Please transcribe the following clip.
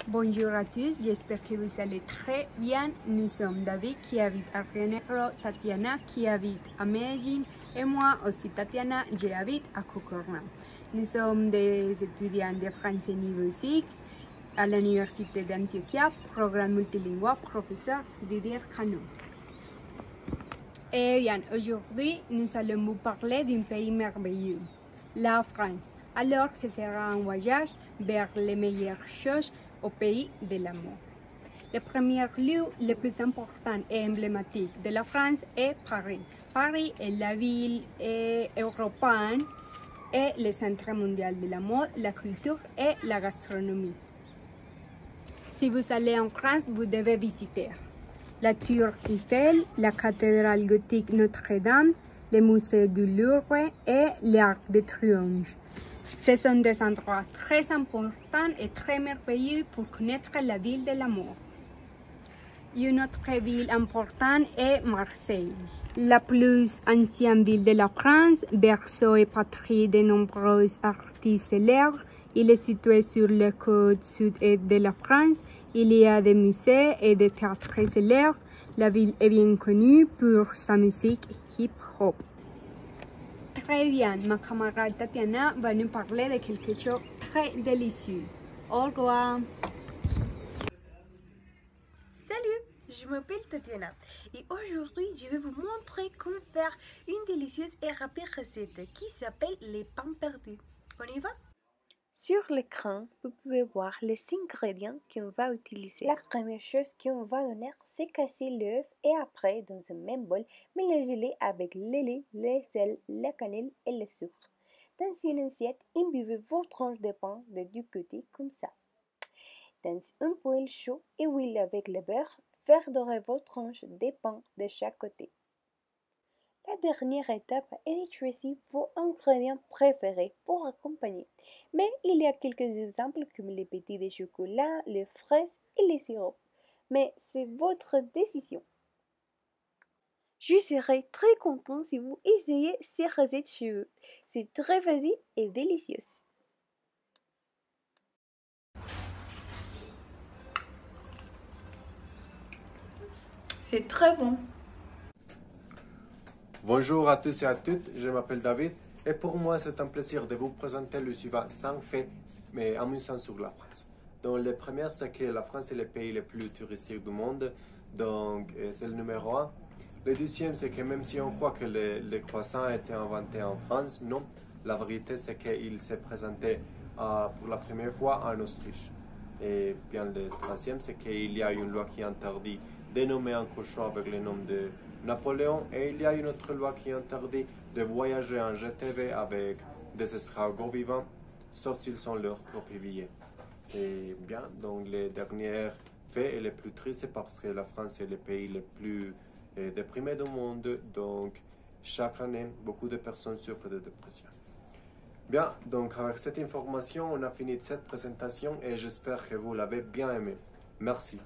Bonjour à tous, j'espère que vous allez très bien. Nous sommes David qui habite à Rio Negro, Tatiana qui habite à Medellín et moi aussi Tatiana, j'habite à Cocorna. Nous sommes des étudiants de français niveau 6 à l'université d'Antioquia, programme multilingue, professeur Didier Cano. Et bien, aujourd'hui, nous allons vous parler d'un pays merveilleux, la France. Alors, ce sera un voyage vers les meilleures choses au pays de l'amour. Le premier lieu le plus important et emblématique de la France est Paris. Paris est la ville européenne et le centre mondial de la mode, la culture et la gastronomie. Si vous allez en France, vous devez visiter la Tour Eiffel, la cathédrale gothique Notre-Dame, le musée du Louvre et l'Arc de Triomphe. Ce sont des endroits très importants et très merveilleux pour connaître la ville de l'amour. Une autre ville importante est Marseille, la plus ancienne ville de la France, berceau et patrie de nombreux artistes célèbres. Il est situé sur la côte sud-est de la France. Il y a des musées et des théâtres célèbres. La ville est bien connue pour sa musique hip-hop. Très bien, ma camarade Tatiana va nous parler de quelque chose de très délicieux. Au revoir. Salut, je m'appelle Tatiana et aujourd'hui je vais vous montrer comment faire une délicieuse et rapide recette qui s'appelle les pains perdus. On y va? Sur l'écran, vous pouvez voir les ingrédients qu'on va utiliser. La première chose qu'on va donner, c'est casser l'œuf et après, dans un même bol, mélangez-les avec le lait, le sel, la cannelle et le sucre. Dans une assiette, imbibez vos tranches de pain de deux côtés comme ça. Dans un poêle chaud et huile avec le beurre, faire dorer vos tranches de pain de chaque côté. La dernière étape est de choisir vos ingrédients préférés pour accompagner. Mais il y a quelques exemples comme les petits de chocolat, les fraises et les sirops. Mais c'est votre décision. Je serai très content si vous essayez ces recettes chez vous. C'est très facile et délicieux. C'est très bon. Bonjour à tous et à toutes, je m'appelle David et pour moi c'est un plaisir de vous présenter le suivant 5 faits mais amusants sur la France. Donc le premier c'est que la France est le pays le plus touristique du monde, donc c'est le numéro 1. Le deuxième c'est que même si on croit que le croissant a été inventé en France, non, la vérité c'est qu'il s'est présenté pour la première fois en Autriche. Et bien le troisième c'est qu'il y a une loi qui interdit de nommer un cochon avec le nom de Napoléon et il y a une autre loi qui interdit de voyager en GTV avec des escargots vivants, sauf s'ils sont leurs propres billets. Et bien, donc les derniers faits et les plus tristes, c'est parce que la France est le pays le plus déprimé du monde, donc chaque année, beaucoup de personnes souffrent de dépression. Bien, donc avec cette information, on a fini cette présentation et j'espère que vous l'avez bien aimé. Merci.